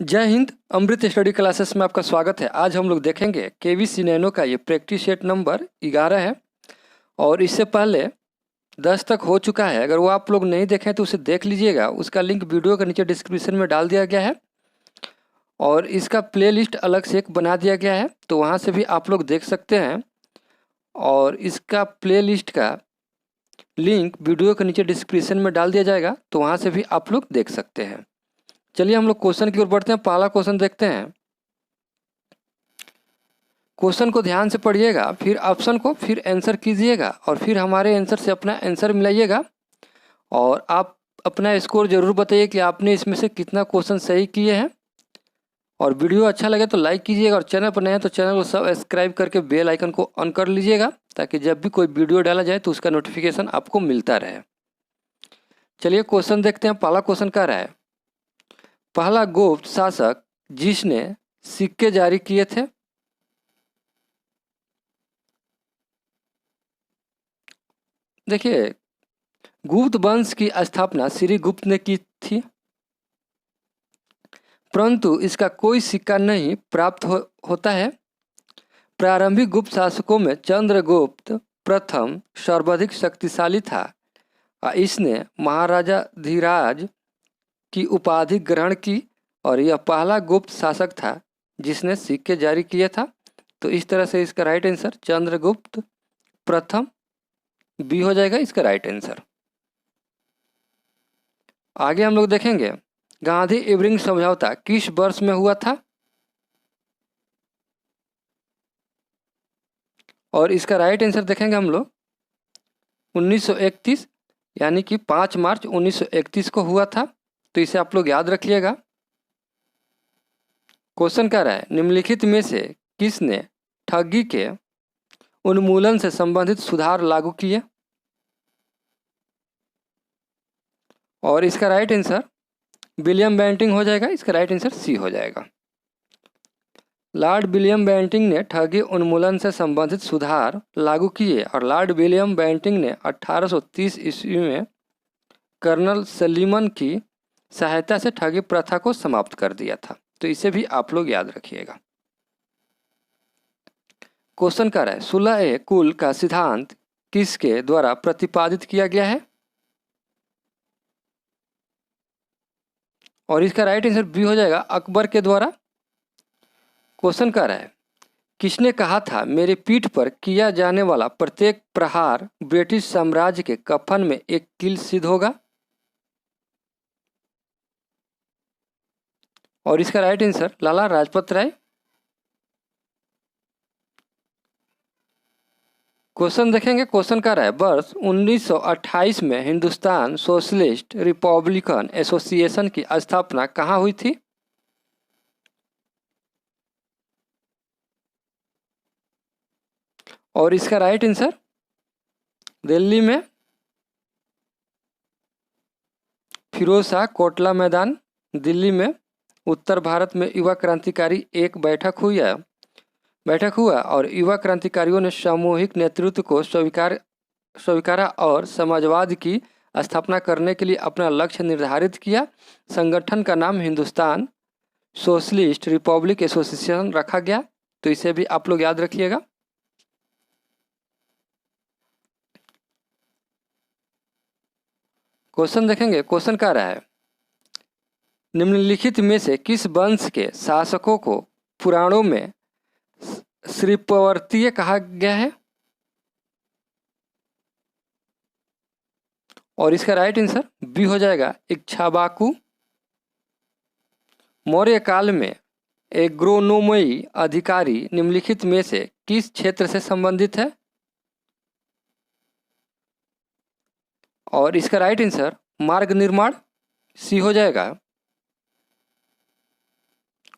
जय हिंद। अमृत study classes में आपका स्वागत है। आज हम लोग देखेंगे केवीसी नैनो का ये प्रैक्टिस सेट नंबर 11 है और इससे पहले 10 तक हो चुका है। अगर वो आप लोग नहीं देखें तो उसे देख लीजिएगा। उसका लिंक वीडियो के नीचे डिस्क्रिप्शन में डाल दिया गया है और इसका प्लेलिस्ट अलग से एक बना दिया गया है, तो वहाँ से भी आप लोग देख सकते हैं। और इसका प्लेलिस्ट का लिंक वीडियो के नीचे डिस्क्रिप्शन में डाल दिया जाएगा, तो वहाँ से भी आप लोग देख सकते हैं। चलिए हम लोग क्वेश्चन की ओर बढ़ते हैं। पहला क्वेश्चन देखते हैं। क्वेश्चन को ध्यान से पढ़िएगा, फिर ऑप्शन को फिर आंसर कीजिएगा और फिर हमारे आंसर से अपना आंसर मिलाइएगा और आप अपना स्कोर जरूर बताइए कि आपने इसमें से कितना क्वेश्चन सही किए हैं। और वीडियो अच्छा लगे तो लाइक कीजिएगा और चैनल पर नए हैं तो चैनल को सब्सक्राइब करके बेल आइकन को ऑन कर लीजिएगा, ताकि जब भी कोई वीडियो डाला जाए तो उसका नोटिफिकेशन आपको मिलता रहे। चलिए क्वेश्चन देखते हैं। पहला क्वेश्चन कह रहा है, पहला गुप्त शासक जिसने सिक्के जारी किए थे। देखिए, गुप्त वंश की स्थापना श्री गुप्त ने की थी, परंतु इसका कोई सिक्का नहीं प्राप्त होता है। प्रारंभिक गुप्त शासकों में चंद्रगुप्त प्रथम सर्वाधिक शक्तिशाली था। इसने महाराजा धीराज की उपाधि ग्रहण की और यह पहला गुप्त शासक था जिसने सिक्के जारी किए था। तो इस तरह से इसका राइट आंसर चंद्रगुप्त प्रथम बी हो जाएगा इसका राइट आंसर। आगे हम लोग देखेंगे, गांधी इरविन समझौता किस वर्ष में हुआ था और इसका राइट आंसर देखेंगे हम लोग 1931, यानी कि 5 मार्च 1931 को हुआ था। तो इसे आप लोग याद रखिएगा। क्वेश्चन कह रहा है, निम्नलिखित में से किसने ठगी के उन्मूलन से संबंधित सुधार लागू किए। और इसका राइट आंसर विलियम बेंटिंक हो जाएगा। इसका राइट आंसर सी हो जाएगा। लॉर्ड विलियम बेंटिंक ने ठगी उन्मूलन से संबंधित सुधार लागू किए और लॉर्ड विलियम बेंटिंक ने 1830 ईस्वी में कर्नल सलीमन की सहायता से ठगी प्रथा को समाप्त कर दिया था। तो इसे भी आप लोग याद रखिएगा। क्वेश्चन कर रहा है, सुलह कुल का सिद्धांत किसके द्वारा प्रतिपादित किया गया है और इसका राइट आंसर बी हो जाएगा अकबर के द्वारा। क्वेश्चन कर रहा है, किसने कहा था मेरे पीठ पर किया जाने वाला प्रत्येक प्रहार ब्रिटिश साम्राज्य के कफन में एक कील सिद्ध होगा। और इसका right answer Lala Lajpat Rai. Question देखेंगे। क्वेश्चन का रहा है, वर्ष 1928 में हिंदुस्तान सोशलिस्ट रिपब्लिकन एसोसिएशन की स्थापना कहाँ हुई थी। और इसका राइट आंसर दिल्ली में फिरोज शाह कोटला मैदान दिल्ली में उत्तर भारत में युवा क्रांतिकारी एक बैठक हुआ और युवा क्रांतिकारियों ने सामूहिक नेतृत्व को स्वीकारा और समाजवाद की स्थापना करने के लिए अपना लक्ष्य निर्धारित किया। संगठन का नाम हिंदुस्तान सोशलिस्ट रिपब्लिक एसोसिएशन रखा गया। तो इसे भी आप लोग याद रखिएगा। क्वेश्चन देखेंगे। क्वेश्चन कह रहा है, निम्नलिखित में से किस वंश के शासकों को पुराणों में श्रीपवर्तीय कहा गया है। और इसका राइट आंसर बी हो जाएगा इक्ष्वाकु। मौर्य काल में एग्रोनोमी अधिकारी निम्नलिखित में से किस क्षेत्र से संबंधित है। और इसका राइट आंसर मार्ग निर्माण सी हो जाएगा।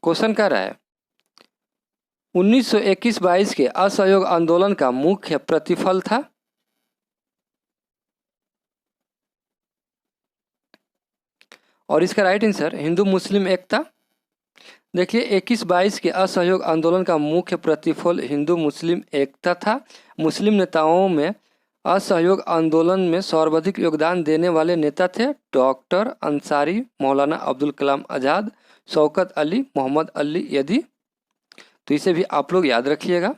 क्वेश्चन कह रहा है, 1921-22 के असहयोग आंदोलन का मुख्य प्रतिफल था। और इसका राइट आंसर हिंदू मुस्लिम एकता। देखिए, 21-22 के असहयोग आंदोलन का मुख्य प्रतिफल हिंदू मुस्लिम एकता था। मुस्लिम नेताओं में असहयोग आंदोलन में सर्वाधिक योगदान देने वाले नेता थे डॉक्टर अंसारी, मौलाना अब्दुल कलाम आज़ाद, शौकत अली, मोहम्मद अली यदि। तो इसे भी आप लोग याद रखिएगा,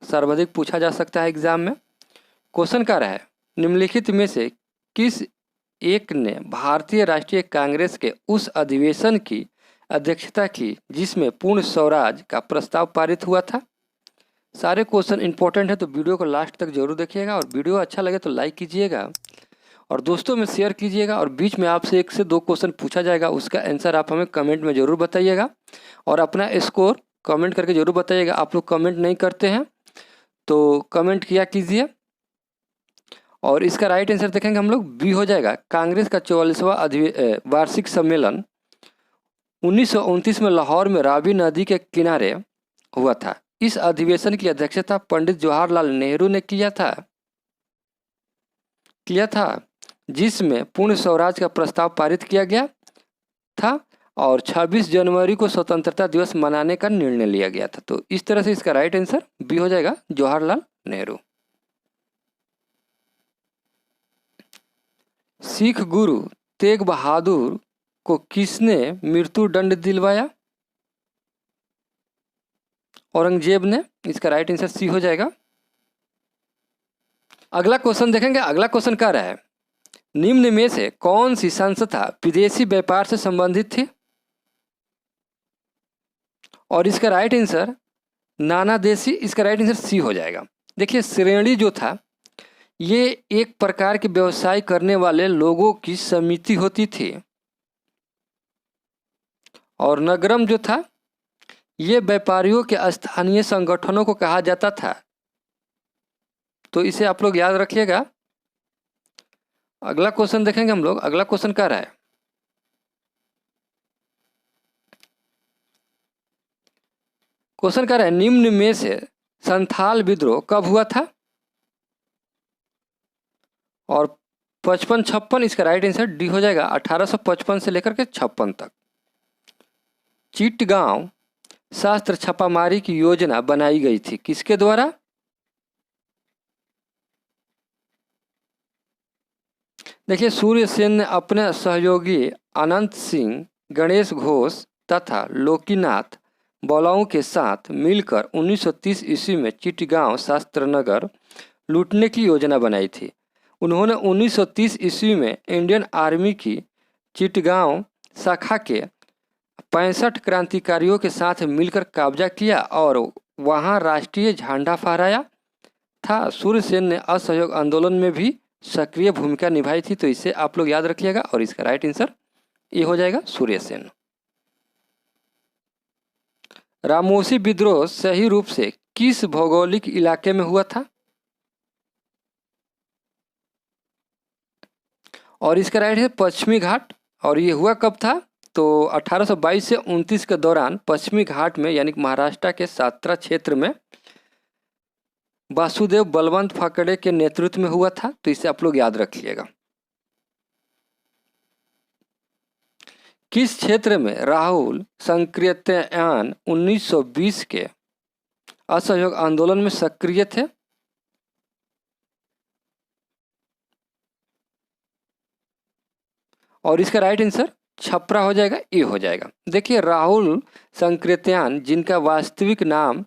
सर्वाधिक पूछा जा सकता है एग्जाम में। क्वेश्चन क्या रहा है, निम्नलिखित में से किस एक ने भारतीय राष्ट्रीय कांग्रेस के उस अधिवेशन की अध्यक्षता की जिसमें पूर्ण स्वराज का प्रस्ताव पारित हुआ था। सारे क्वेश्चन इंपॉर्टेंट है तो वीडियो को लास्ट तक जरूर देखिएगा, और वीडियो अच्छा लगे तो लाइक कीजिएगा और दोस्तों में शेयर कीजिएगा। और बीच में आपसे 1 से 2 क्वेश्चन पूछा जाएगा, उसका आंसर आप हमें कमेंट में ज़रूर बताइएगा और अपना स्कोर कमेंट करके ज़रूर बताइएगा। आप लोग कमेंट नहीं करते हैं तो कमेंट किया कीजिए। और इसका राइट आंसर देखेंगे हम लोग, बी हो जाएगा। कांग्रेस का 44वां वार्षिक सम्मेलन 1929 में लाहौर में रावी नदी के किनारे हुआ था। इस अधिवेशन की अध्यक्षता पंडित जवाहरलाल नेहरू ने किया था जिसमें पूर्ण स्वराज का प्रस्ताव पारित किया गया था और 26 जनवरी को स्वतंत्रता दिवस मनाने का निर्णय लिया गया था। तो इस तरह से इसका राइट आंसर बी हो जाएगा, जवाहरलाल नेहरू। सिख गुरु तेग बहादुर को किसने मृत्यु दंड दिलवाया? औरंगजेब ने। इसका राइट आंसर सी हो जाएगा। अगला क्वेश्चन देखेंगे। अगला क्वेश्चन क्या रहा है, निम्न में से कौन सी संस्था विदेशी व्यापार से संबंधित थी? और इसका राइट आंसर नाना देशी। इसका राइट आंसर सी हो जाएगा। देखिए, श्रेणी जो था ये एक प्रकार के व्यवसाय करने वाले लोगों की समिति होती थी, और नगरम जो था ये व्यापारियों के स्थानीय संगठनों को कहा जाता था। तो इसे आप लोग याद रखिएगा। अगला क्वेश्चन देखेंगे हम लोग। अगला क्वेश्चन क्या रहा है, क्वेश्चन क्या रहा है, निम्न में से संथाल विद्रोह कब हुआ था? और 55-56। इसका राइट आंसर डी हो जाएगा, 1855 से लेकर के 56 तक। चिटगांव शास्त्र छापामारी की योजना बनाई गई थी, किसके द्वारा? देखिए, सूर्यसेन ने अपने सहयोगी अनंत सिंह, गणेश घोष तथा लोकीनाथ बौलाओं के साथ मिलकर 1930 ईस्वी में चिटगांव शास्त्रनगर लूटने की योजना बनाई थी। उन्होंने 1930 ईस्वी में इंडियन आर्मी की चिटगांव शाखा के 65 क्रांतिकारियों के साथ मिलकर कब्जा किया और वहां राष्ट्रीय झंडा फहराया था। सूर्यसेन ने असहयोग आंदोलन में भी सक्रिय भूमिका निभाई थी। तो इसे आप लोग याद रखिएगा और इसका राइट आंसर ये हो जाएगा, सूर्यसेन। रामोसी विद्रोह सही रूप से किस भौगोलिक इलाके में हुआ था? और इसका राइट है पश्चिमी घाट। और ये हुआ कब था? तो 1822 से 29 के दौरान पश्चिमी घाट में, यानी महाराष्ट्र के सातारा क्षेत्र में वासुदेव बलवंत फाकड़े के नेतृत्व में हुआ था। तो इसे आप लोग याद रखिएगा। किस क्षेत्र में राहुल संकृत्यान 1920 के असहयोग आंदोलन में सक्रिय थे? और इसका राइट आंसर छपरा हो जाएगा, ए हो जाएगा। देखिए, राहुल संकृत्यान जिनका वास्तविक नाम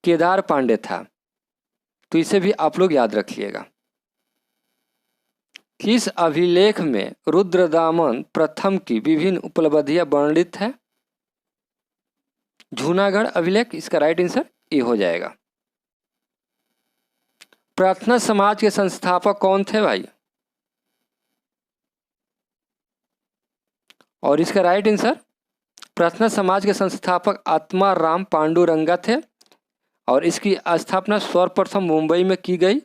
केदार पांडे था, तो इसे भी आप लोग याद रखिएगा। किस अभिलेख में रुद्रदामन प्रथम की विभिन्न उपलब्धियां वर्णित है? जूनागढ़ अभिलेख। इसका राइट आंसर ए हो जाएगा। प्रार्थना समाज के संस्थापक कौन थे भाई? और इसका राइट आंसर, प्रार्थना समाज के संस्थापक आत्माराम पांडुरंगा थे और इसकी स्थापना सर्वप्रथम मुंबई में की गई।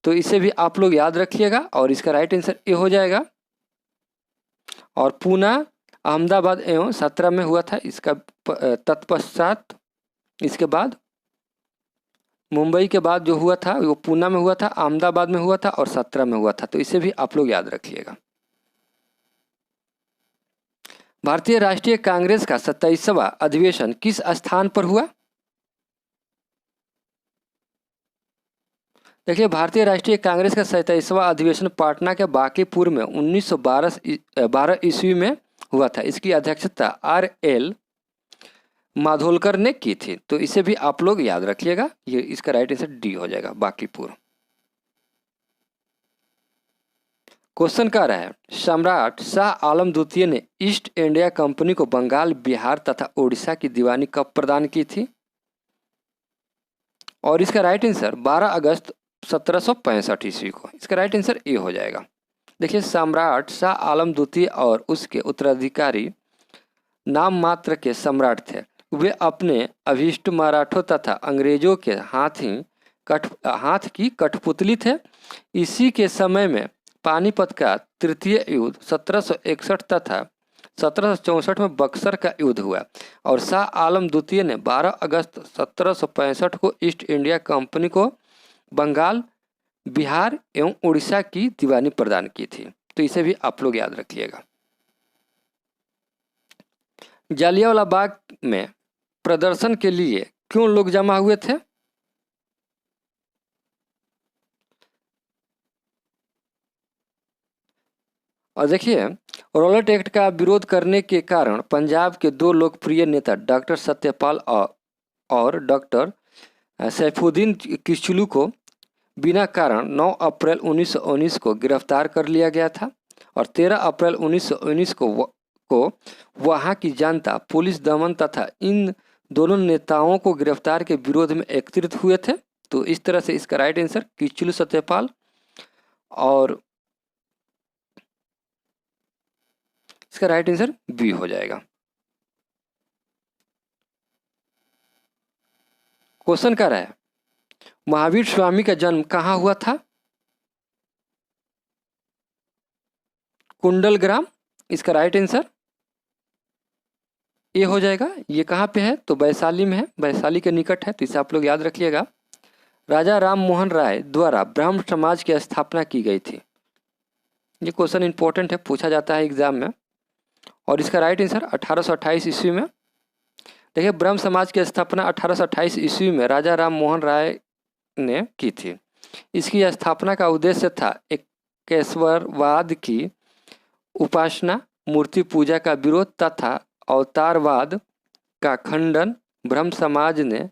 तो इसे भी आप लोग याद रखिएगा और इसका राइट आंसर ए हो जाएगा। और पूना, अहमदाबाद एवं 17 में हुआ था। इसका तत्पश्चात इसके बाद मुंबई के बाद जो हुआ था वो पूना में हुआ था, अहमदाबाद में हुआ था और 17 में हुआ था। तो इसे भी आप लोग याद रखिएगा। भारतीय राष्ट्रीय कांग्रेस का 27वां अधिवेशन किस स्थान पर हुआ? देखिए, भारतीय राष्ट्रीय कांग्रेस का 27वां अधिवेशन पटना के बांकीपुर में 1912 ईस्वी में हुआ था। इसकी अध्यक्षता R.L. माधोलकर ने की थी। तो इसे भी आप लोग याद रखिएगा, ये इसका राइट आंसर डी हो जाएगा, बांकीपुर। क्वेश्चन कह रहा है, सम्राट शाह आलम द्वितीय ने ईस्ट इंडिया कंपनी को बंगाल, बिहार तथा उड़ीसा की दीवानी कब प्रदान की थी? और इसका राइट आंसर 12 अगस्त 1765 ईस्वी को। इसका राइट आंसर ए हो जाएगा। देखिए, सम्राट शाह आलम द्वितीय और उसके उत्तराधिकारी नाम मात्र के सम्राट थे। वे अपने अभीष्ट मराठों तथा अंग्रेजों के हाथ की कठपुतली थे। इसी के समय में पानीपत का तृतीय युद्ध 1761 तथा 1764 में बक्सर का युद्ध हुआ और शाह आलम द्वितीय ने 12 अगस्त 1765 को ईस्ट इंडिया कंपनी को बंगाल, बिहार एवं उड़ीसा की दीवानी प्रदान की थी। तो इसे भी आप लोग याद रखिएगा। जालियांवाला बाग में प्रदर्शन के लिए क्यों लोग जमा हुए थे? और देखिए, रॉलेट एक्ट का विरोध करने के कारण पंजाब के दो लोकप्रिय नेता डॉक्टर सत्यपाल और डॉक्टर सैफुद्दीन किचलू को बिना कारण 9 अप्रैल 1919 को गिरफ्तार कर लिया गया था और 13 अप्रैल 1919 को वहां की जनता पुलिस दमन तथा इन दोनों नेताओं को गिरफ्तार के विरोध में एकत्रित हुए थे। तो इस तरह से इसका राइट आंसर किचलू सत्यपाल और इसका राइट आंसर बी हो जाएगा। क्वेश्चन क्या रहा है, महावीर स्वामी का जन्म कहाँ हुआ था? कुंडलग्राम। इसका राइट आंसर ए हो जाएगा। ये कहाँ पे है? तो वैशाली में है, वैशाली के निकट है। तो इसे आप लोग याद रखिएगा। राजा राम मोहन राय द्वारा ब्राह्मण समाज की स्थापना की गई थी। ये क्वेश्चन इंपॉर्टेंट है, पूछा जाता है एग्जाम में। और इसका राइट आंसर 1828 ईस्वी में। देखिए, ब्रह्म समाज की स्थापना 1828 ईस्वी में राजा राम मोहन राय ने की थी। इसकी स्थापना का उद्देश्य था एकेश्वरवाद की उपासना, मूर्ति पूजा का विरोध तथा अवतारवाद का खंडन। ब्रह्म समाज ने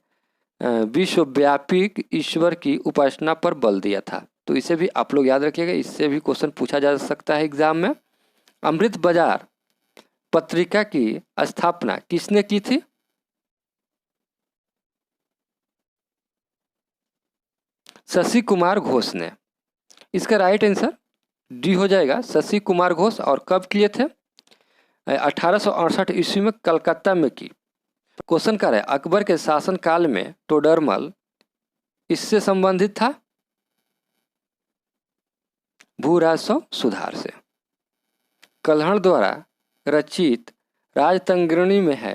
विश्वव्यापी ईश्वर की उपासना पर बल दिया था। तो इसे भी आप लोग याद रखिएगा, इससे भी क्वेश्चन पूछा जा सकता है एग्जाम में। अमृत बाजार पत्रिका की स्थापना किसने की थी? शशि कुमार घोष ने। इसका राइट आंसर डी हो जाएगा, शशि कुमार घोष। और कब किए थे? 1868 ईस्वी में कलकत्ता में की। क्वेश्चन कर है, अकबर के शासनकाल में टोडरमल इससे संबंधित था? भू राजस्व सुधार से। कल्हण द्वारा रचित राजतंत्रिणी में है।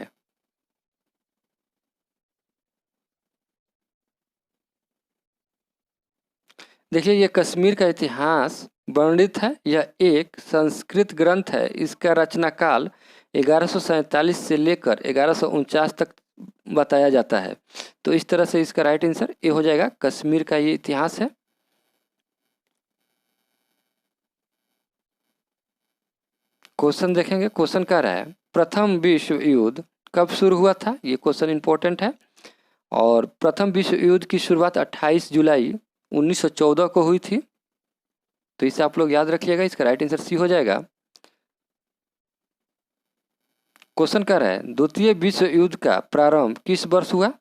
देखिए, ये कश्मीर का इतिहास वर्णित है। यह एक संस्कृत ग्रंथ है। इसका रचना काल 1147 से लेकर 1149 तक बताया जाता है। तो इस तरह से इसका राइट आंसर ए हो जाएगा। कश्मीर का ये इतिहास है। क्वेश्चन देखेंगे। क्वेश्चन कह रहा है, प्रथम विश्व युद्ध कब शुरू हुआ था? ये क्वेश्चन इंपॉर्टेंट है। और प्रथम विश्व युद्ध की शुरुआत 28 जुलाई 1914 को हुई थी। तो इसे आप लोग याद रखिएगा। इसका राइट आंसर सी हो जाएगा। क्वेश्चन कर रहा है, द्वितीय विश्व युद्ध का प्रारंभ किस वर्ष हुआ?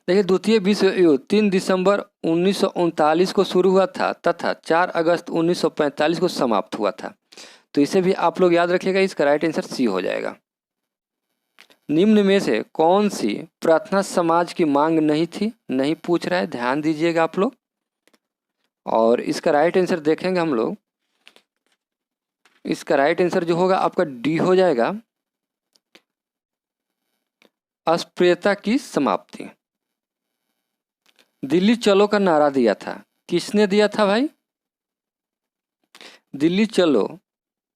देखिए, द्वितीय विश्व युद्ध 3 दिसंबर 1939 को शुरू हुआ था तथा 4 अगस्त 1945 को समाप्त हुआ था। तो इसे भी आप लोग याद रखिएगा। इसका राइट आंसर सी हो जाएगा। निम्न में से कौन सी प्रार्थना समाज की मांग नहीं थी? नहीं पूछ रहा है, ध्यान दीजिएगा आप लोग। और इसका राइट आंसर देखेंगे हम लोग। इसका राइट आंसर जो होगा आपका डी हो जाएगा, अस्पृश्यता की समाप्ति। दिल्ली चलो का नारा दिया था, किसने दिया था भाई? दिल्ली चलो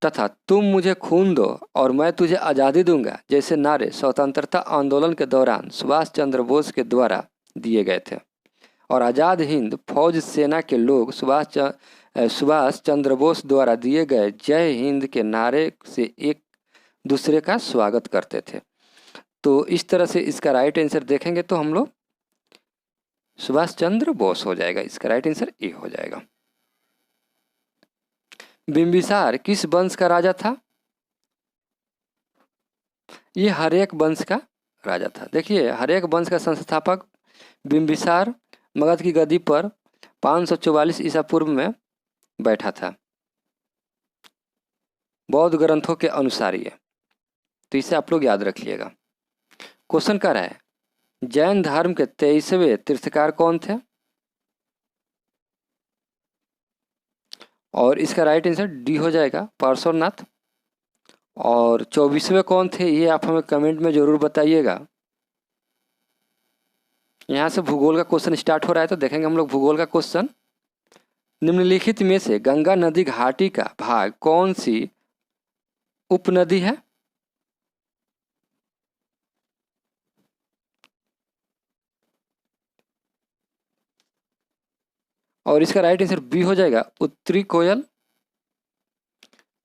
तथा तुम मुझे खून दो और मैं तुझे आज़ादी दूंगा जैसे नारे स्वतंत्रता आंदोलन के दौरान सुभाष चंद्र बोस के द्वारा दिए गए थे। और आज़ाद हिंद फौज सेना के लोग सुभाष चंद्र बोस द्वारा दिए गए जय हिंद के नारे से एक दूसरे का स्वागत करते थे। तो इस तरह से इसका राइट आंसर देखेंगे तो हम लोग सुभाष चंद्र बोस हो जाएगा। इसका राइट आंसर ए हो जाएगा। बिंबिसार किस वंश का राजा था? ये हर्यक वंश का राजा था। देखिए, हर्यक वंश का संस्थापक बिंबिसार मगध की गद्दी पर 544 ईसा पूर्व में बैठा था, बौद्ध ग्रंथों के अनुसार ये। तो इसे आप लोग याद रखिएगा। क्वेश्चन कर रहा है, जैन धर्म के 23वें तीर्थकार कौन थे? और इसका राइट आंसर डी हो जाएगा, पार्श्वनाथ। और 24वें कौन थे ये आप हमें कमेंट में ज़रूर बताइएगा। यहाँ से भूगोल का क्वेश्चन स्टार्ट हो रहा है, तो देखेंगे हम लोग भूगोल का क्वेश्चन। निम्नलिखित में से गंगा नदी घाटी का भाग कौन सी उपनदी है? और इसका राइट आंसर बी हो जाएगा, उत्तरी कोयल।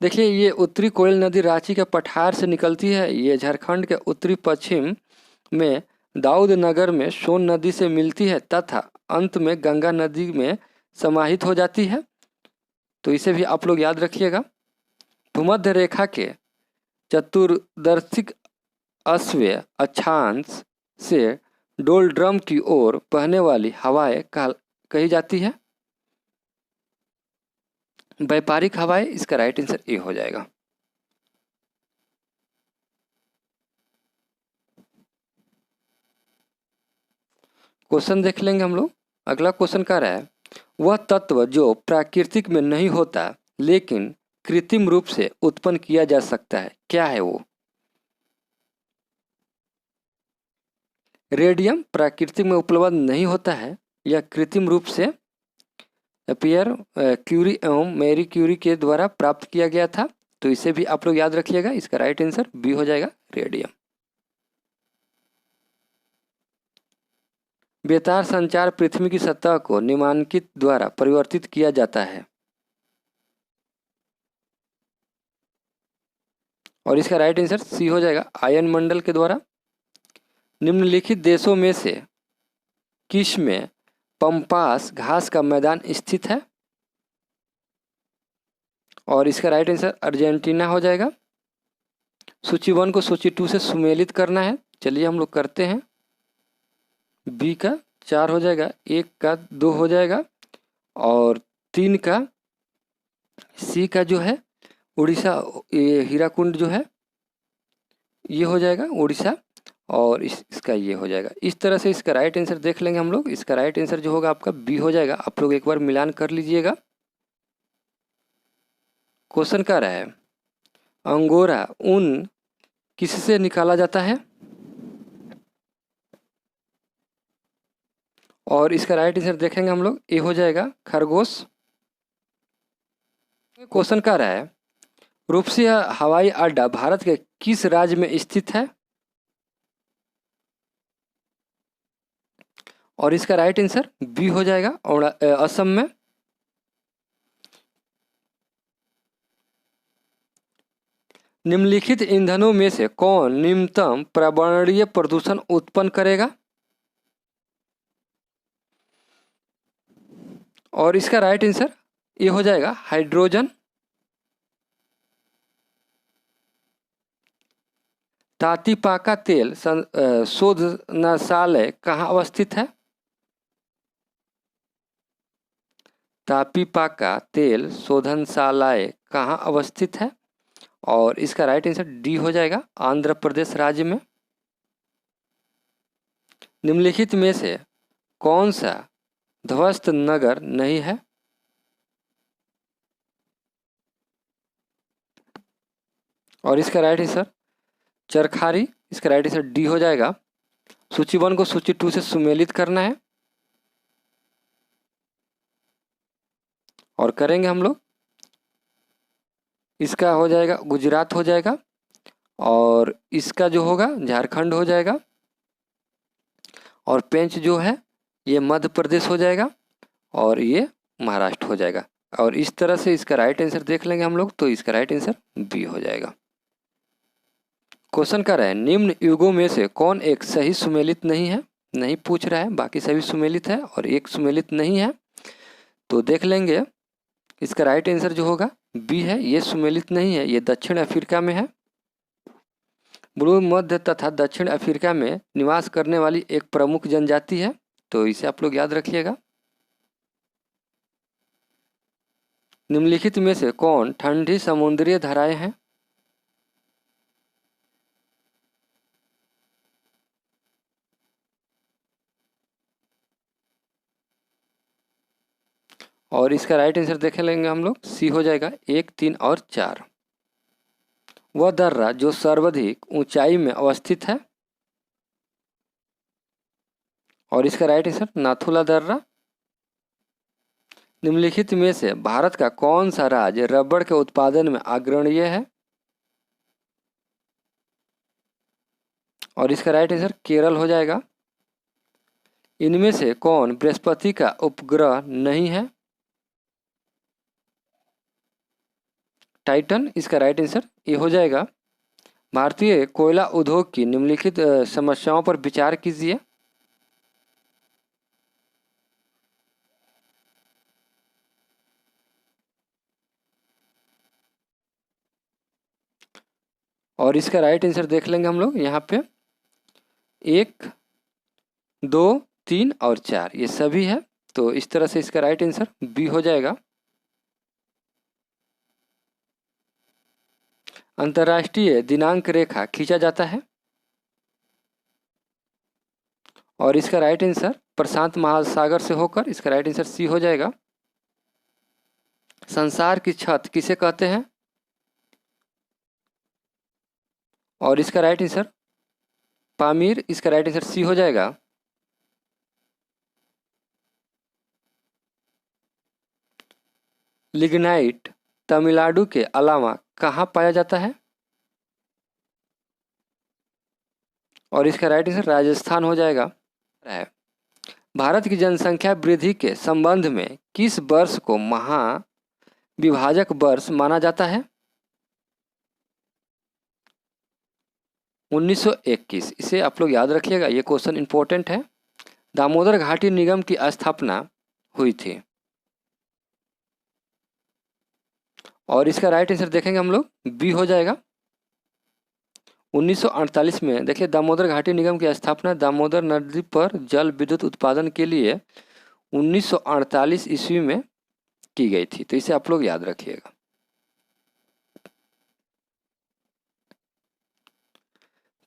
देखिए, ये उत्तरी कोयल नदी रांची के पठार से निकलती है। ये झारखंड के उत्तरी पश्चिम में दाऊद नगर में सोन नदी से मिलती है तथा अंत में गंगा नदी में समाहित हो जाती है। तो इसे भी आप लोग याद रखिएगा। भूमध्य रेखा के चतुर्दर्शिक अश्वेय अक्षांश से डोलड्रम की ओर बहने वाली हवाएं कही जाती है व्यापारिक हवाएं। इसका राइट आंसर ए हो जाएगा। क्वेश्चन देख लेंगे हम लोग। अगला क्वेश्चन कह रहा है, वह तत्व जो प्राकृतिक में नहीं होता लेकिन कृत्रिम रूप से उत्पन्न किया जा सकता है, क्या है वो? रेडियम प्राकृतिक में उपलब्ध नहीं होता है या कृत्रिम रूप से पियर क्यूरी एवं मैरी क्यूरी के द्वारा प्राप्त किया गया था। तो इसे भी आप लोग याद रखिएगा। इसका राइट आंसर बी हो जाएगा, रेडियम। बेतार संचार पृथ्वी की सतह को निम्नांकित द्वारा परिवर्तित किया जाता है। और इसका राइट आंसर सी हो जाएगा, आयन मंडल के द्वारा। निम्नलिखित देशों में से किस में पंपास घास का मैदान स्थित है? और इसका राइट आंसर अर्जेंटीना हो जाएगा। सूची 1 को सूची 2 से सुमेलित करना है। चलिए हम लोग करते हैं। बी का 4 हो जाएगा, 1 का 2 हो जाएगा और 3 का सी का जो है उड़ीसा, ये हीराकुंड जो है ये हो जाएगा उड़ीसा। और इसका ये हो जाएगा। इस तरह से इसका राइट आंसर देख लेंगे हम लोग। इसका राइट आंसर जो होगा आपका बी हो जाएगा। आप लोग एक बार मिलान कर लीजिएगा। क्वेश्चन क्या रहा है, अंगोरा ऊन किससे निकाला जाता है? और इसका राइट आंसर देखेंगे हम लोग, ए हो जाएगा, खरगोश। क्वेश्चन क्या रहा है, रूपसी हवाई अड्डा भारत के किस राज्य में स्थित है? और इसका राइट आंसर बी हो जाएगा, असम में। निम्नलिखित ईंधनों में से कौन निम्नतम पर्यावरणीय प्रदूषण उत्पन्न करेगा? और इसका राइट आंसर ये हो जाएगा, हाइड्रोजन। तातीपाका तेल शोधनाशालय कहाँ अवस्थित है? तातीपाका तेल शोधनशालाएं कहाँ अवस्थित है? और इसका राइट आंसर डी हो जाएगा, आंध्र प्रदेश राज्य में। निम्नलिखित में से कौन सा ध्वस्त नगर नहीं है? और इसका राइट आंसर चरखारी। इसका राइट आंसर डी हो जाएगा। सूची 1 को सूची 2 से सुमेलित करना है और करेंगे हम लोग। इसका हो जाएगा गुजरात हो जाएगा, और इसका जो होगा झारखंड हो जाएगा, और पेंच जो है ये मध्य प्रदेश हो जाएगा, और ये महाराष्ट्र हो जाएगा। और इस तरह से इसका राइट आंसर देख लेंगे हम लोग, तो इसका राइट आंसर बी हो जाएगा। क्वेश्चन कर रहा है निम्न युगों में से कौन एक सही सुमेलित नहीं है, नहीं पूछ रहा है, बाकी सभी सुमेलित है और एक सुमेलित नहीं है। तो देख लेंगे इसका राइट आंसर जो होगा बी है, ये सुमेलित नहीं है, ये दक्षिण अफ्रीका में है। ब्लू मध्य तथा दक्षिण अफ्रीका में निवास करने वाली एक प्रमुख जनजाति है, तो इसे आप लोग याद रखिएगा। निम्नलिखित में से कौन ठंडी समुद्रीय धाराएं हैं? और इसका राइट आंसर देख लेंगे हम लोग, सी हो जाएगा 1, 3 और 4। वह दर्रा जो सर्वाधिक ऊंचाई में अवस्थित है, और इसका राइट आंसर नाथुला दर्रा। निम्नलिखित में से भारत का कौन सा राज्य रबड़ के उत्पादन में अग्रणीय है, और इसका राइट आंसर केरल हो जाएगा। इनमें से कौन बृहस्पति का उपग्रह नहीं है, टाइटन। इसका राइट आंसर ये हो जाएगा। भारतीय कोयला उद्योग की निम्नलिखित समस्याओं पर विचार कीजिए। और इसका राइट आंसर देख लेंगे हम लोग यहाँ पे 1, 2, 3 और 4 ये सभी है, तो इस तरह से इसका राइट आंसर बी हो जाएगा। अंतर्राष्ट्रीय दिनांक रेखा खींचा जाता है, और इसका राइट आंसर प्रशांत महासागर से होकर, इसका राइट आंसर सी हो जाएगा। संसार की छत किसे कहते हैं, और इसका राइट आंसर पामीर। इसका राइट आंसर सी हो जाएगा। लिग्नाइट तमिलनाडु के अलावा कहाँ पाया जाता है, और इसका राइट आंसर राजस्थान हो जाएगा। भारत की जनसंख्या वृद्धि के संबंध में किस वर्ष को महाविभाजक वर्ष माना जाता है, 1921। इसे आप लोग याद रखिएगा, ये क्वेश्चन इंपॉर्टेंट है। दामोदर घाटी निगम की स्थापना हुई थी, और इसका राइट आंसर देखेंगे हम लोग बी हो जाएगा। 1948 में देखिए दामोदर घाटी निगम की स्थापना दामोदर नदी पर जल विद्युत उत्पादन के लिए 1948 ईस्वी में की गई थी, तो इसे आप लोग याद रखिएगा।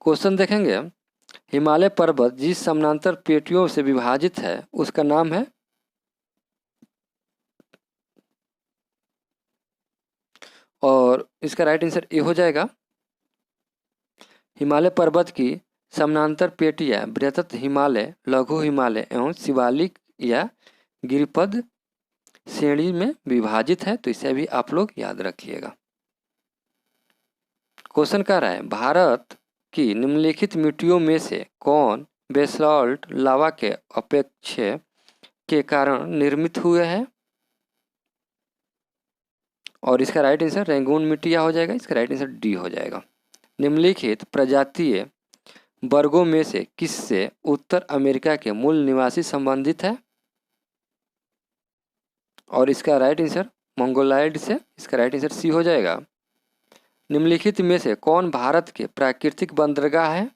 क्वेश्चन देखेंगे हिमालय पर्वत जिस समानांतर पेटियों से विभाजित है उसका नाम है, और इसका राइट आंसर ए हो जाएगा। हिमालय पर्वत की समानांतर पेटियां बृहत्त हिमालय, लघु हिमालय एवं शिवालिक या गिरिपद श्रेणी में विभाजित है, तो इसे भी आप लोग याद रखिएगा। क्वेश्चन कह रहा है भारत की निम्नलिखित मिट्टियों में से कौन बेसाल्ट लावा के अपेक्षे के कारण निर्मित हुए हैं, और इसका राइट आंसर रेंगून मिट्टिया हो जाएगा। इसका राइट आंसर डी हो जाएगा। निम्नलिखित प्रजातीय वर्गों में से किससे उत्तर अमेरिका के मूल निवासी संबंधित है, और इसका राइट आंसर मंगोलायड से। इसका राइट आंसर सी हो जाएगा। निम्नलिखित में से कौन भारत के प्राकृतिक बंदरगाह है,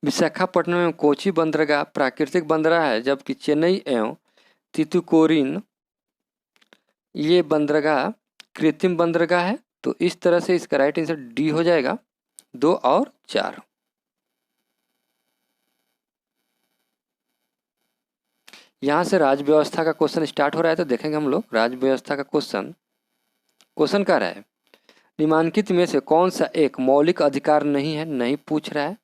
विशाखापट्टनम एवं कोची बंदरगाह प्राकृतिक बंदरगाह है, जबकि चेन्नई एवं तितुकोरिन ये बंदरगाह कृत्रिम बंदरगाह है, तो इस तरह से इसका राइट आंसर डी हो जाएगा। 2 और 4। यहाँ से राज्य व्यवस्था का क्वेश्चन स्टार्ट हो रहा है, तो देखेंगे हम लोग राज्य व्यवस्था का क्वेश्चन। क्वेश्चन कह रहा है निम्नलिखित में से कौन सा एक मौलिक अधिकार नहीं है, नहीं पूछ रहा है।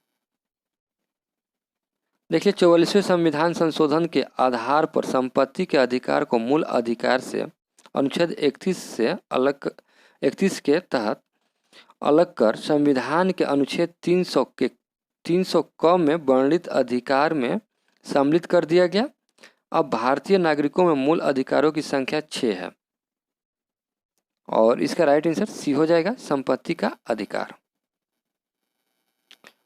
देखिए 44वें संविधान संशोधन के आधार पर संपत्ति के अधिकार को मूल अधिकार से अनुच्छेद 31 के तहत अलग कर संविधान के अनुच्छेद 300 क में वर्णित अधिकार में सम्मिलित कर दिया गया। अब भारतीय नागरिकों में मूल अधिकारों की संख्या 6 है और इसका राइट आंसर सी हो जाएगा, संपत्ति का अधिकार।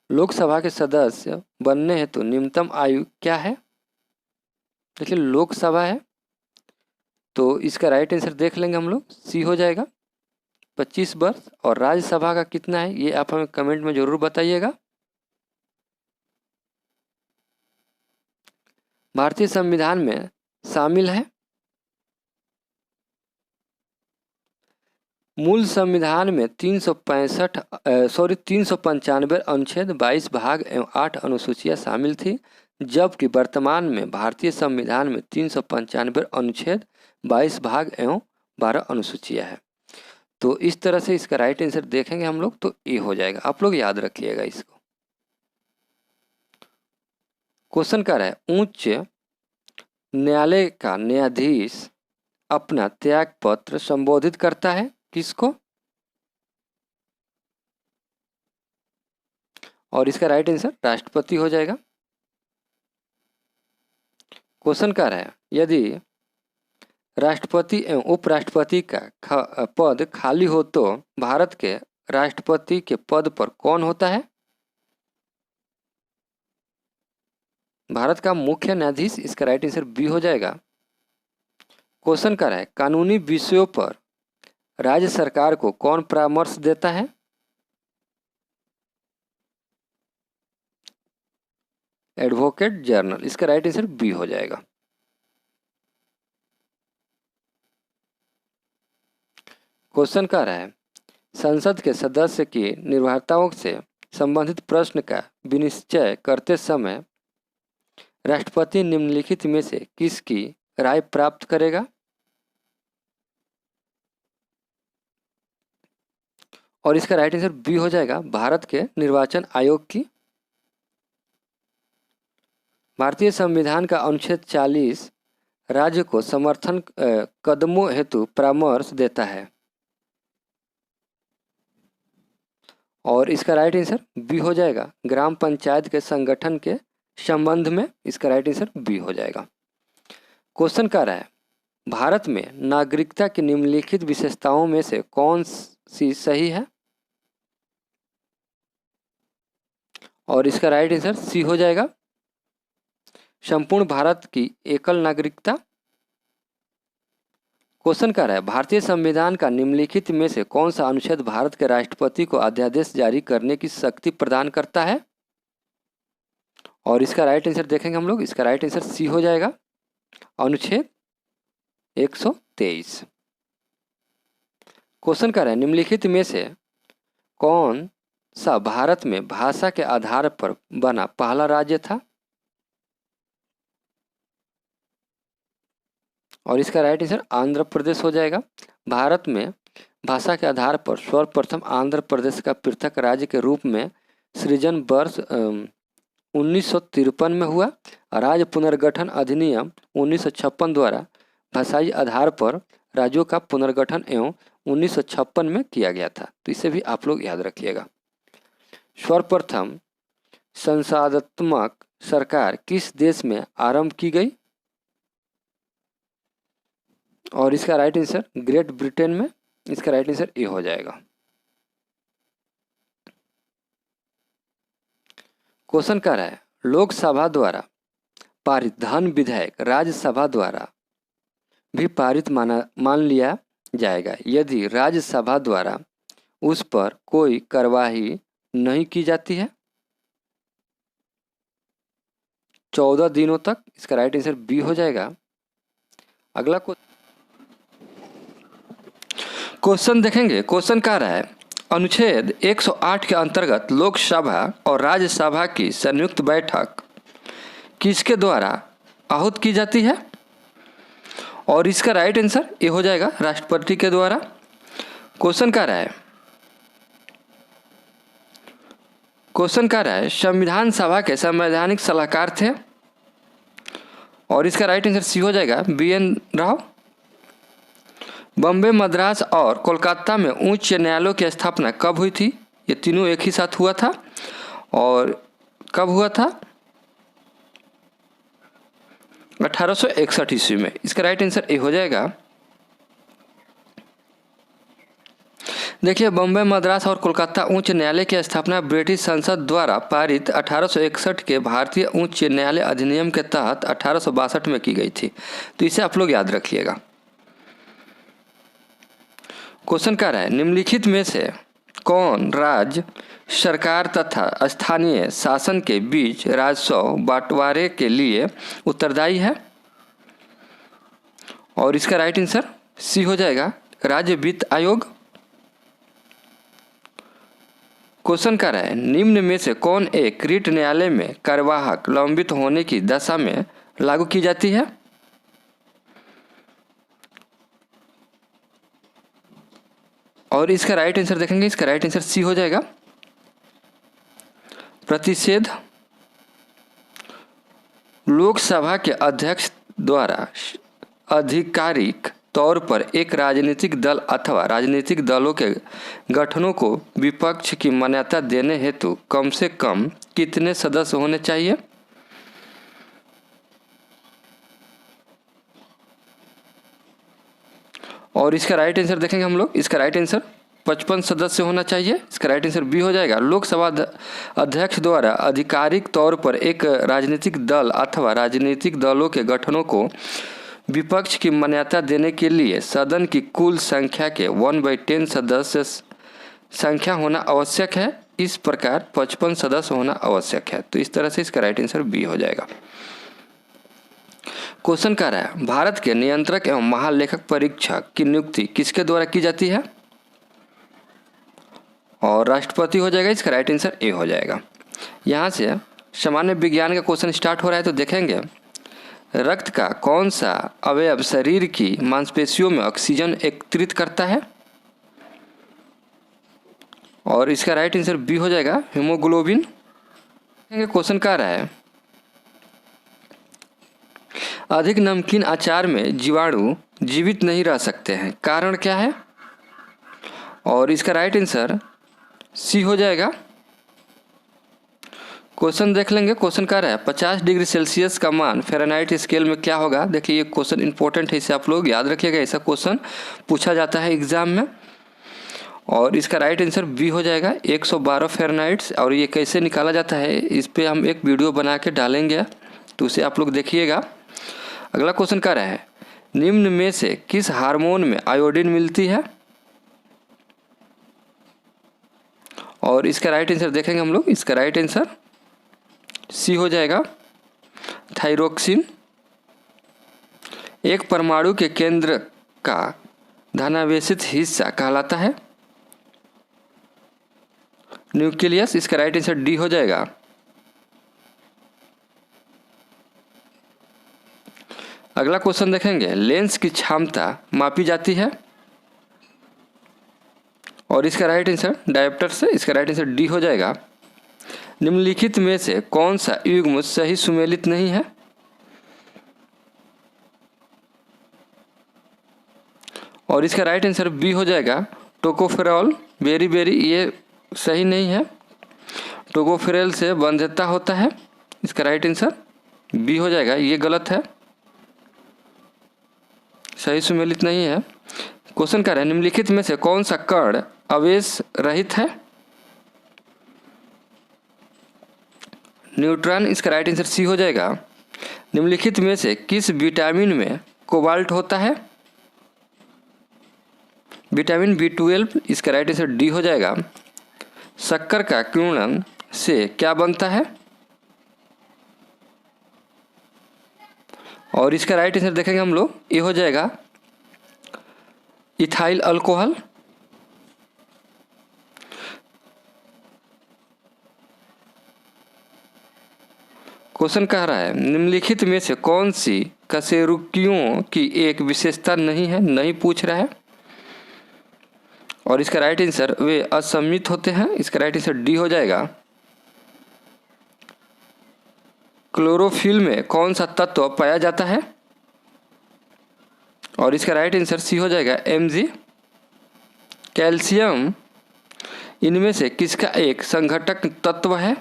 लोकसभा के सदस्य बनने हेतु न्यूनतम आयु क्या है? देखिए लोकसभा है तो इसका राइट आंसर देख लेंगे हम लोग, सी हो जाएगा 25 वर्ष। और राज्यसभा का कितना है ये आप हमें कमेंट में जरूर बताइएगा। भारतीय संविधान में शामिल है। मूल संविधान में 395 अनुच्छेद 22 भाग एवं 8 अनुसूचियां शामिल थी, जबकि वर्तमान में भारतीय संविधान में 395 अनुच्छेद 22 भाग एवं 12 अनुसूचियां है। तो इस तरह से इसका राइट आंसर देखेंगे हम लोग तो ए हो जाएगा। आप लोग याद रखिएगा इसको। क्वेश्चन कर रहा है, उच्च न्यायालय का न्यायाधीश अपना त्याग पत्र संबोधित करता है किसको? और इसका राइट आंसर राष्ट्रपति हो जाएगा। क्वेश्चन कर रहा है, यदि राष्ट्रपति एवं उपराष्ट्रपति का पद खाली हो तो भारत के राष्ट्रपति के पद पर कौन होता है? भारत का मुख्य न्यायाधीश, इसका राइट आंसर बी हो जाएगा। क्वेश्चन कर रहा है, कानूनी विषयों पर राज्य सरकार को कौन परामर्श देता है? एडवोकेट जनरल, इसका राइट आंसर बी हो जाएगा। क्वेश्चन कर रहा है, संसद के सदस्य की निर्भरताओं से संबंधित प्रश्न का विनिश्चय करते समय राष्ट्रपति निम्नलिखित में से किसकी राय प्राप्त करेगा? और इसका राइट आंसर बी हो जाएगा, भारत के निर्वाचन आयोग की। भारतीय संविधान का अनुच्छेद 40 राज्य को समर्थन कदमों हेतु परामर्श देता है और इसका राइट आंसर बी हो जाएगा, ग्राम पंचायत के संगठन के संबंध में। इसका राइट आंसर बी हो जाएगा। क्वेश्चन कर रहा है, भारत में नागरिकता की निम्नलिखित विशेषताओं में से कौन सी सही है? और इसका राइट आंसर सी हो जाएगा, संपूर्ण भारत की एकल नागरिकता। क्वेश्चन कर रहा है, भारतीय संविधान का निम्नलिखित में से कौन सा अनुच्छेद भारत के राष्ट्रपति को अध्यादेश जारी करने की शक्ति प्रदान करता है? और इसका राइट आंसर देखेंगे हम लोग, इसका राइट आंसर सी हो जाएगा, अनुच्छेद 123। क्वेश्चन कर रहा है, निम्नलिखित में से कौन सा भारत में भाषा के आधार पर बना पहला राज्य था? और इसका राइट आंसर आंध्र प्रदेश हो जाएगा। भारत में भाषा के आधार पर सर्वप्रथम आंध्र प्रदेश का पृथक राज्य के रूप में सृजन वर्ष 1953 में हुआ। राज्य पुनर्गठन अधिनियम 1956 द्वारा भाषाई आधार पर राज्यों का पुनर्गठन एवं 1956 में किया गया था। तो इसे भी आप लोग याद रखिएगा। सर्वप्रथम संसदात्मक सरकार किस देश में आरंभ की गई? और इसका राइट आंसर ग्रेट ब्रिटेन में। इसका राइट आंसर ए हो जाएगा। क्वेश्चन कर रहा है, लोकसभा द्वारा पारित धन विधेयक राज्यसभा द्वारा भी पारित मान लिया जाएगा यदि राज्यसभा द्वारा उस पर कोई कार्यवाही नहीं की जाती है 14 दिनों तक। इसका राइट आंसर बी हो जाएगा। अगला क्वेश्चन देखेंगे। क्वेश्चन कह रहा है, अनुच्छेद 108 के अंतर्गत लोकसभा और राज्यसभा की संयुक्त बैठक किसके द्वारा आहूत की जाती है? और इसका राइट आंसर ये हो जाएगा, राष्ट्रपति के द्वारा। क्वेश्चन कह रहा है, क्वेश्चन कह रहा है संविधान सभा के संवैधानिक सलाहकार थे, और इसका राइट आंसर सी हो जाएगा BN राव। बॉम्बे, मद्रास और कोलकाता में उच्च न्यायालयों की स्थापना कब हुई थी? ये तीनों एक ही साथ हुआ था, और कब हुआ था? 1861 ईस्वी में। इसका राइट आंसर ए हो जाएगा। देखिए, बॉम्बे, मद्रास और कोलकाता उच्च न्यायालय की स्थापना ब्रिटिश संसद द्वारा पारित 1861 के भारतीय उच्च न्यायालय अधिनियम के तहत 1862 में की गई थी। तो इसे आप लोग याद रखिएगा। क्वेश्चन कह रहा है निम्नलिखित में से कौन राज्य सरकार तथा स्थानीय शासन के बीच राजस्व बंटवारे के लिए उत्तरदायी है? और इसका राइट आंसर सी हो जाएगा राज्य वित्त आयोग। क्वेश्चन कर रहा है निम्न में से कौन एक रिट न्यायालय में कार्यवाहक लंबित होने की दशा में लागू की जाती है? और इसका राइट आंसर देखेंगे, इसका राइट आंसर सी हो जाएगा प्रतिषेध। लोकसभा के अध्यक्ष द्वारा आधिकारिक तौर पर एक राजनीतिक दल अथवा राजनीतिक दलों के गठनों को विपक्ष की मान्यता देने हेतु कम से कम कितने सदस्य होने चाहिए? और इसका राइट आंसर देखेंगे हम लोग, इसका राइट आंसर 55 सदस्य होना चाहिए। इसका राइट आंसर बी हो जाएगा। लोकसभा अध्यक्ष द्वारा आधिकारिक तौर पर एक राजनीतिक दल अथवा राजनीतिक दलों के गठनों को विपक्ष की मान्यता देने के लिए सदन की कुल संख्या के 1/10 सदस्य संख्या होना आवश्यक है। इस प्रकार 55 सदस्य होना आवश्यक है। तो इस तरह से इसका राइट आंसर बी हो जाएगा। क्वेश्चन कह रहा है भारत के नियंत्रक एवं महालेखक परीक्षक की नियुक्ति किसके द्वारा की जाती है? और राष्ट्रपति हो जाएगा। इसका राइट आंसर ए हो जाएगा। यहाँ से सामान्य विज्ञान का क्वेश्चन स्टार्ट हो रहा है। तो देखेंगे रक्त का कौन सा अवयव शरीर की मांसपेशियों में ऑक्सीजन एकत्रित करता है? और इसका राइट आंसर बी हो जाएगा हीमोग्लोबिन। क्वेश्चन कह रहा है अधिक नमकीन अचार में जीवाणु जीवित नहीं रह सकते हैं, कारण क्या है? और इसका राइट आंसर सी हो जाएगा। क्वेश्चन देख लेंगे। क्वेश्चन कह रहा है 50 डिग्री सेल्सियस का मान फ़ारेनहाइट स्केल में क्या होगा? देखिए ये क्वेश्चन इंपॉर्टेंट है, इसे आप लोग याद रखिएगा। ऐसा क्वेश्चन पूछा जाता है एग्जाम में। और इसका राइट आंसर बी हो जाएगा 112 फ़ारेनहाइट। और ये कैसे निकाला जाता है इस पर हम एक वीडियो बना के डालेंगे, तो उसे आप लोग देखिएगा। अगला क्वेश्चन कह रहा है निम्न में से किस हार्मोन में आयोडीन मिलती है? और इसका राइट आंसर देखेंगे हम लोग। इसका राइट आंसर सी हो जाएगा थायरोक्सिन। एक परमाणु के केंद्र का धनावेशित हिस्सा कहलाता है न्यूक्लियस। इसका राइट आंसर डी हो जाएगा। अगला क्वेश्चन देखेंगे लेंस की क्षमता मापी जाती है? और इसका राइट आंसर डायोप्टर से। इसका राइट आंसर डी हो जाएगा। निम्नलिखित में से कौन सा युग्म सही सुमेलित नहीं है? और इसका राइट आंसर बी हो जाएगा टोकोफेरॉल। बेरी ये सही नहीं है। टोकोफेरॉल से बंध्यता होता है। इसका राइट आंसर बी हो जाएगा। ये गलत है, सही सुमेलित नहीं है। क्वेश्चन कह रहा है निम्नलिखित में से कौन सा कण आवेश रहित है? न्यूट्रॉन। इसका राइट आंसर सी हो जाएगा। निम्नलिखित में से किस विटामिन में कोबाल्ट होता है? Vitamin B12। इसका राइट आंसर डी हो जाएगा। शक्कर का किण्वन से क्या बनता है? और इसका राइट आंसर देखेंगे हम लोग, ये हो जाएगा इथाइल अल्कोहल। क्वेश्चन कह रहा है निम्नलिखित में से कौन सी कशेरुकियों की एक विशेषता नहीं है? नहीं पूछ रहा है। और इसका राइट आंसर वे असममित होते हैं। इसका राइट आंसर डी हो जाएगा। क्लोरोफिल में कौन सा तत्व पाया जाता है? और इसका राइट आंसर सी हो जाएगा Mg। कैल्शियम इनमें से किसका एक संघटक तत्व है?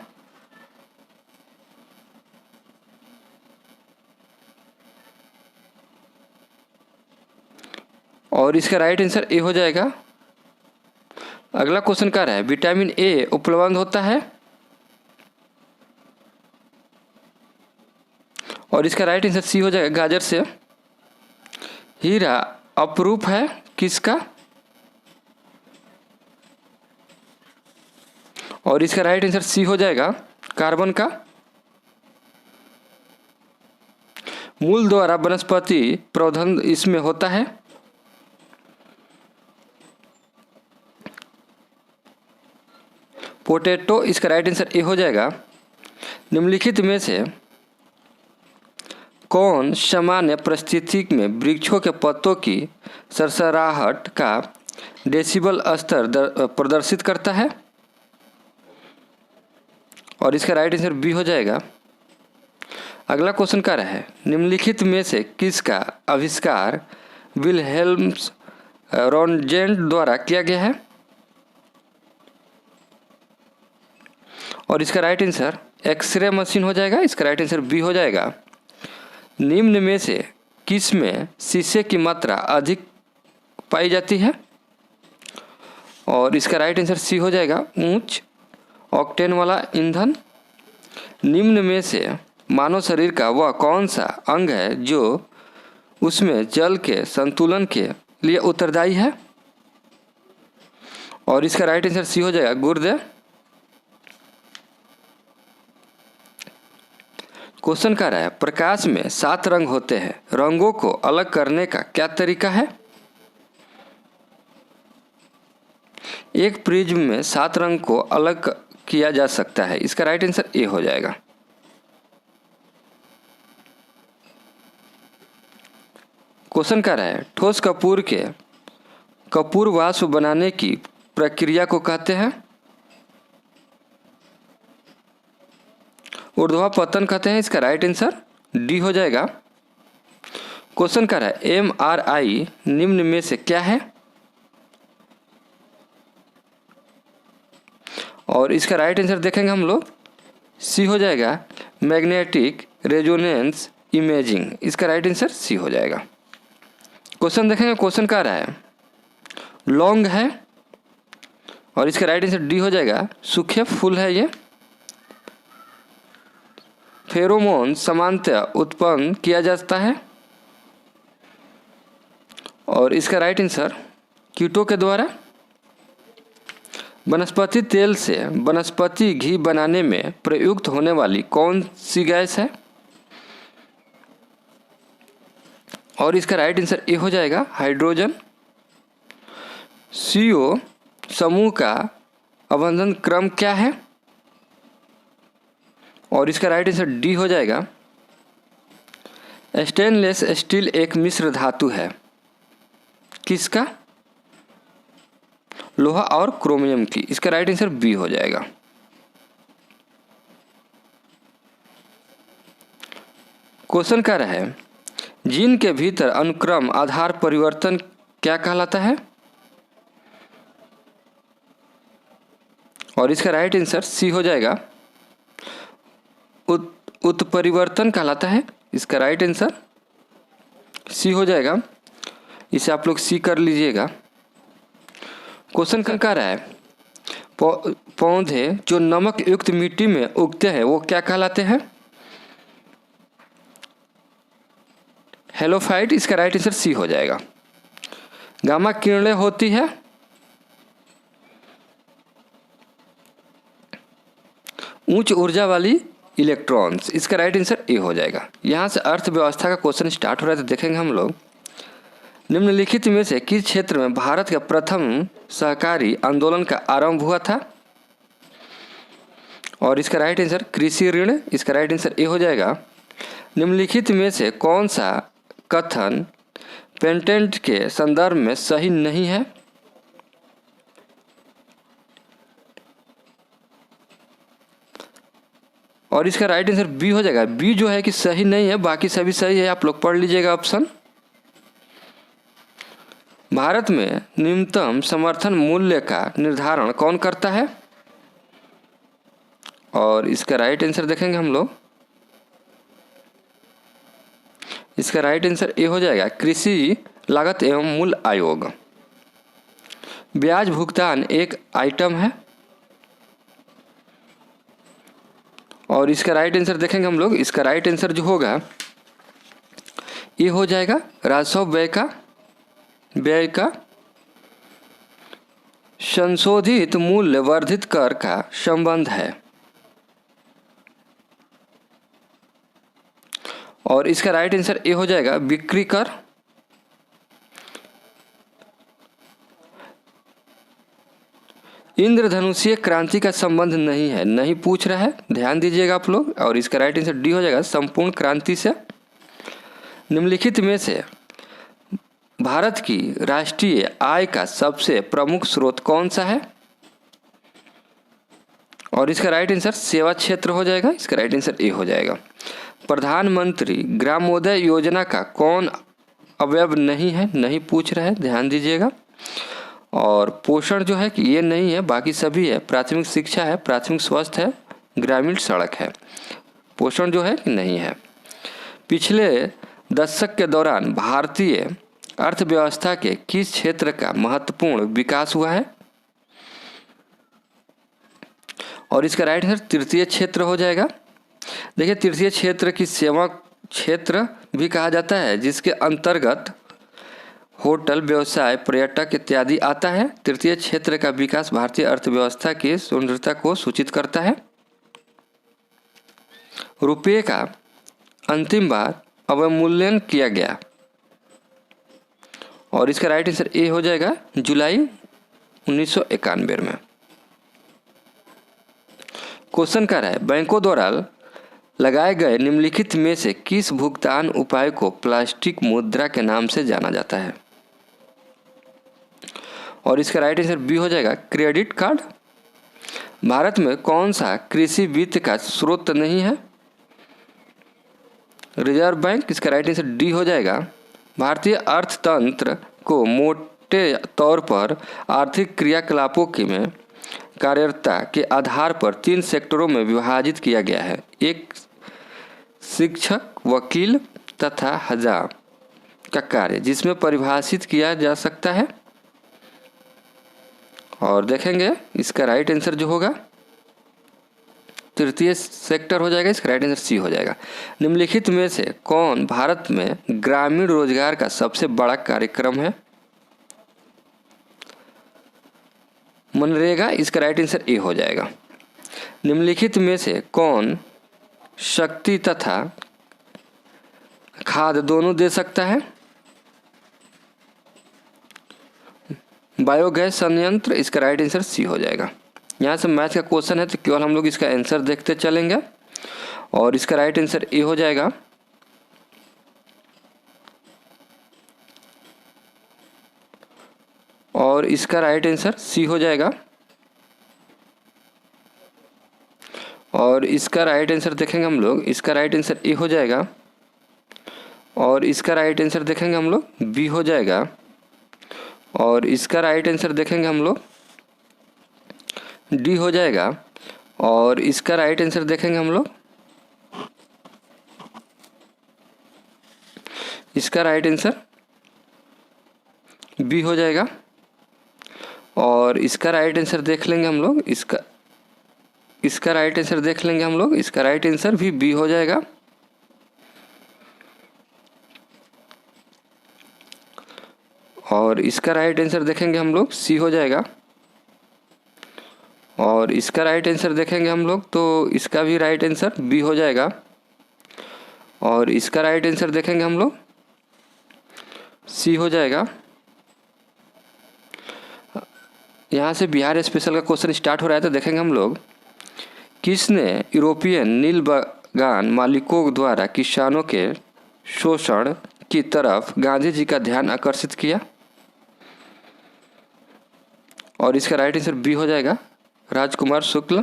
और इसका राइट आंसर ए हो जाएगा। अगला क्वेश्चन कह रहा है विटामिन ए उपलब्ध होता है, और इसका राइट आंसर सी हो जाएगा गाजर से। हीरा अपरूप है किसका? और इसका राइट आंसर सी हो जाएगा कार्बन का। मूल द्वारा वनस्पति प्रवर्धन इसमें होता है। पोटैटो, इसका राइट आंसर ए हो जाएगा। निम्नलिखित में से कौन सामान्य परिस्थिति में वृक्षों के पत्तों की सरसराहट का डेसिबल स्तर प्रदर्शित करता है? और इसका राइट आंसर बी हो जाएगा। अगला क्वेश्चन क्या है निम्नलिखित में से किसका आविष्कार विलहेल्म्स रॉन्जेंट द्वारा किया गया है? और इसका राइट आंसर एक्सरे मशीन हो जाएगा। इसका राइट आंसर बी हो जाएगा। निम्न में से किस में शीशे की मात्रा अधिक पाई जाती है? और इसका राइट आंसर सी हो जाएगा उच्च ऑक्टेन वाला ईंधन। निम्न में से मानव शरीर का वह कौन सा अंग है जो उसमें जल के संतुलन के लिए उत्तरदायी है? और इसका राइट आंसर सी हो जाएगा गुर्दे। क्वेश्चन कह रहा है प्रकाश में 7 रंग होते हैं, रंगों को अलग करने का क्या तरीका है? एक प्रिज्म में 7 रंग को अलग किया जा सकता है। इसका राइट आंसर ए हो जाएगा। क्वेश्चन कह रहा है ठोस कपूर के कपूर वाष्प बनाने की प्रक्रिया को कहते हैं? ऊर्ध्वापतन कहते हैं। इसका राइट आंसर डी हो जाएगा। क्वेश्चन कह रहा है MRI निम्न में से क्या है? और इसका राइट आंसर देखेंगे हम लोग सी हो जाएगा मैग्नेटिक रेजोनेंस इमेजिंग। इसका राइट आंसर सी हो जाएगा। क्वेश्चन देखेंगे क्वेश्चन कह रहा है लौंग है, और इसका राइट आंसर डी हो जाएगा सूखे फूल है ये। फेरोमोन सामान्यतः उत्पन्न किया जाता है, और इसका राइट आंसर कीटों के द्वारा। वनस्पति तेल से वनस्पति घी बनाने में प्रयुक्त होने वाली कौन सी गैस है? और इसका राइट आंसर ए हो जाएगा हाइड्रोजन। CO समूह का अबंधन क्रम क्या है? और इसका राइट आंसर डी हो जाएगा। स्टेनलेस स्टील एक मिश्र धातु है किसका? लोहा और क्रोमियम की। इसका राइट आंसर बी हो जाएगा। क्वेश्चन कह रहा है जीन के भीतर अनुक्रम आधार परिवर्तन क्या कहलाता है? और इसका राइट आंसर सी हो जाएगा उत्परिवर्तन कहलाता है। इसका राइट आंसर सी हो जाएगा। इसे आप लोग सी कर लीजिएगा। क्वेश्चन कह रहा है पौधे जो नमक युक्त मिट्टी में उगते हैं वो क्या कहलाते हैं? हेलोफाइट। इसका राइट आंसर सी हो जाएगा। गामा किरणें होती है उच्च ऊर्जा वाली इलेक्ट्रॉन्स। इसका राइट आंसर ए हो जाएगा। यहाँ से अर्थव्यवस्था का क्वेश्चन स्टार्ट हो रहा है, तो देखेंगे हम लोग निम्नलिखित में से किस क्षेत्र में भारत का प्रथम सहकारी आंदोलन का आरंभ हुआ था? और इसका राइट आंसर कृषि ऋण। इसका राइट आंसर ए हो जाएगा। निम्नलिखित में से कौन सा कथन पेटेंट के संदर्भ में सही नहीं है? और इसका राइट आंसर बी हो जाएगा। बी जो है कि सही नहीं है, बाकी सभी सही है, आप लोग पढ़ लीजिएगा ऑप्शन। भारत में न्यूनतम समर्थन मूल्य का निर्धारण कौन करता है? और इसका राइट आंसर देखेंगे हम लोग, इसका राइट आंसर ए हो जाएगा कृषि लागत एवं मूल्य आयोग। ब्याज भुगतान एक आइटम है, और इसका राइट आंसर देखेंगे हम लोग, इसका राइट आंसर जो होगा ये हो जाएगा राजस्व व्यय का संशोधित मूल्य वर्धित कर का संबंध है। और इसका राइट आंसर ए हो जाएगा बिक्री कर। इंद्रधनुषीय क्रांति का संबंध नहीं है, नहीं पूछ रहा है, ध्यान दीजिएगा आप लोग। और इसका राइट आंसर डी हो जाएगा संपूर्ण क्रांति से। निम्नलिखित में से भारत की राष्ट्रीय आय का सबसे प्रमुख स्रोत कौन सा है? और इसका राइट आंसर सेवा क्षेत्र हो जाएगा, इसका राइट आंसर ए हो जाएगा। प्रधानमंत्री ग्रामोदय योजना का कौन अवयव नहीं है, नहीं पूछ रहा है, ध्यान दीजिएगा। और पोषण जो है कि ये नहीं है, बाकी सभी है। प्राथमिक शिक्षा है, प्राथमिक स्वास्थ्य है, ग्रामीण सड़क है। पोषण जो है कि नहीं है। पिछले दशक के दौरान भारतीय अर्थव्यवस्था के किस क्षेत्र का महत्वपूर्ण विकास हुआ है? और इसका राइट आंसर तृतीय क्षेत्र हो जाएगा। देखिए, तृतीय क्षेत्र की सेवा क्षेत्र भी कहा जाता है, जिसके अंतर्गत होटल व्यवसाय, पर्यटक इत्यादि आता है। तृतीय क्षेत्र का विकास भारतीय अर्थव्यवस्था की सुदृढ़ता को सूचित करता है। रुपये का अंतिम बार अवमूल्यन किया गया, और इसका राइट आंसर ए हो जाएगा जुलाई 1991 में। क्वेश्चन कर रहा है बैंकों द्वारा लगाए गए निम्नलिखित में से किस भुगतान उपाय को प्लास्टिक मुद्रा के नाम से जाना जाता है? और इसका राइट आंसर बी हो जाएगा क्रेडिट कार्ड। भारत में कौन सा कृषि वित्त का स्रोत नहीं है? रिजर्व बैंक, इसका राइट आंसर डी हो जाएगा। भारतीय अर्थतंत्र को मोटे तौर पर आर्थिक क्रियाकलापों की में कार्यरता के आधार पर 3 सेक्टरों में विभाजित किया गया है। एक शिक्षक, वकील तथा हजाम का कार्य, जिसमें परिभाषित किया जा सकता है। और देखेंगे इसका राइट आंसर जो होगा तृतीय सेक्टर हो जाएगा, इसका राइट आंसर सी हो जाएगा। निम्नलिखित में से कौन भारत में ग्रामीण रोजगार का सबसे बड़ा कार्यक्रम है? मनरेगा, इसका राइट आंसर ए हो जाएगा। निम्नलिखित में से कौन शक्ति तथा खाद दोनों दे सकता है? बायोगैस संयंत्र, इसका राइट आंसर सी हो जाएगा। यहाँ से मैथ का क्वेश्चन है तो केवल हम लोग इसका आंसर देखते चलेंगे, और इसका राइट आंसर ए हो जाएगा। और इसका राइट आंसर सी हो जाएगा। और इसका राइट आंसर देखेंगे हम लोग, इसका राइट आंसर ए हो जाएगा। और इसका राइट आंसर देखेंगे हम लोग बी हो जाएगा। और इसका राइट आंसर देखेंगे हम लोग डी हो जाएगा। और इसका राइट आंसर देखेंगे हम लोग, इसका राइट आंसर बी हो जाएगा। और इसका राइट आंसर देख लेंगे हम लोग, इसका राइट आंसर देख लेंगे हम लोग, इसका राइट आंसर भी बी हो जाएगा। और इसका राइट आंसर देखेंगे हम लोग सी हो जाएगा। और इसका राइट आंसर देखेंगे हम लोग तो इसका भी राइट आंसर बी हो जाएगा। और इसका राइट आंसर देखेंगे हम लोग सी हो जाएगा। यहाँ से बिहार स्पेशल का क्वेश्चन स्टार्ट हो रहा है, तो देखेंगे हम लोग किसने यूरोपियन नील बागान मालिकों द्वारा किसानों के शोषण की तरफ गांधी जी का ध्यान आकर्षित किया? और इसका राइट आंसर बी हो जाएगा राजकुमार शुक्ल।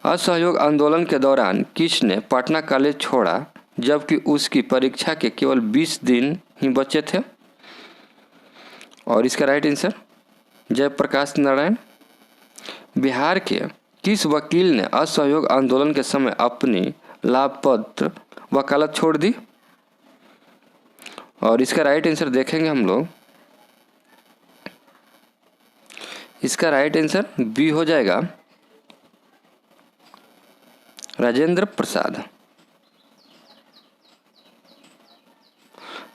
असहयोग आंदोलन के दौरान किसने पटना कॉलेज छोड़ा जबकि उसकी परीक्षा के केवल 20 दिन ही बचे थे? और इसका राइट आंसर जयप्रकाश नारायण। बिहार के किस वकील ने असहयोग आंदोलन के समय अपनी लाभपत्र वकालत छोड़ दी? और इसका राइट आंसर देखेंगे हम लोग। इसका राइट आंसर बी हो जाएगा, राजेंद्र प्रसाद।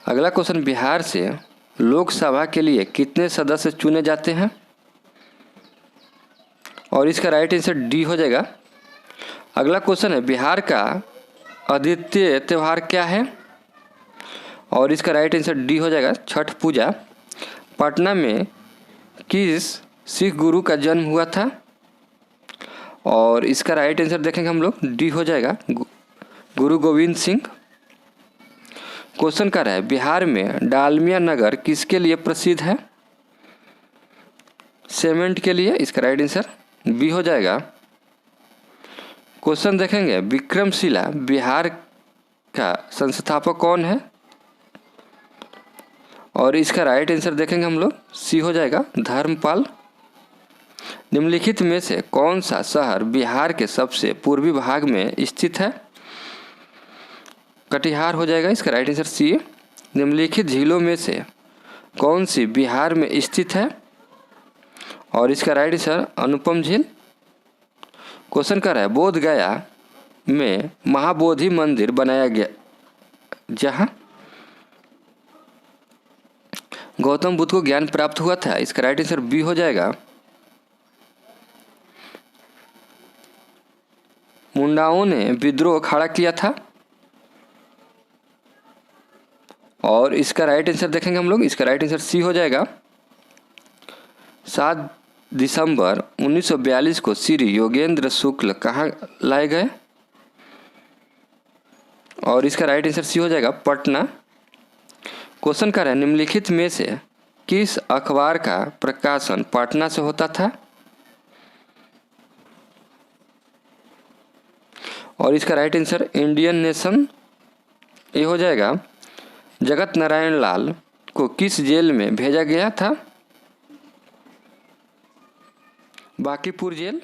अगला क्वेश्चन, बिहार से लोकसभा के लिए कितने सदस्य चुने जाते हैं? और इसका राइट आंसर डी हो जाएगा। अगला क्वेश्चन है, बिहार का अद्वितीय त्यौहार क्या है? और इसका राइट आंसर डी हो जाएगा, छठ पूजा। पटना में किस सिख गुरु का जन्म हुआ था? और इसका राइट आंसर देखेंगे हम लोग, डी हो जाएगा, गुरु गोविंद सिंह। क्वेश्चन कर रहा है, बिहार में डालमिया नगर किसके लिए प्रसिद्ध है? सीमेंट के लिए। इसका राइट आंसर बी हो जाएगा। क्वेश्चन देखेंगे, विक्रमशिला बिहार का संस्थापक कौन है? और इसका राइट आंसर देखेंगे हम लोग, सी हो जाएगा, धर्मपाल। निम्नलिखित में से कौन सा शहर बिहार के सबसे पूर्वी भाग में स्थित है? कटिहार हो जाएगा। इसका राइट आंसर सी। निम्नलिखित झीलों में से कौन सी बिहार में स्थित है? और इसका राइट आंसर अनुपम झील। क्वेश्चन कर रहा है, बोध गया में महाबोधि मंदिर बनाया गया जहाँ गौतम बुद्ध को ज्ञान प्राप्त हुआ था। इसका राइट आंसर बी हो जाएगा। मुंडाओं ने विद्रोह खड़ा किया था। और इसका राइट आंसर देखेंगे हम लोग, इसका राइट आंसर सी हो जाएगा। 7 दिसंबर 1942 को श्री योगेंद्र शुक्ल कहाँ लाए गए? और इसका राइट आंसर सी हो जाएगा, पटना। क्वेश्चन कर रहा है, निम्नलिखित में से किस अखबार का प्रकाशन पटना से होता था? और इसका राइट आंसर इंडियन नेशन ये हो जाएगा। जगत नारायण लाल को किस जेल में भेजा गया था? बांकीपुर जेल।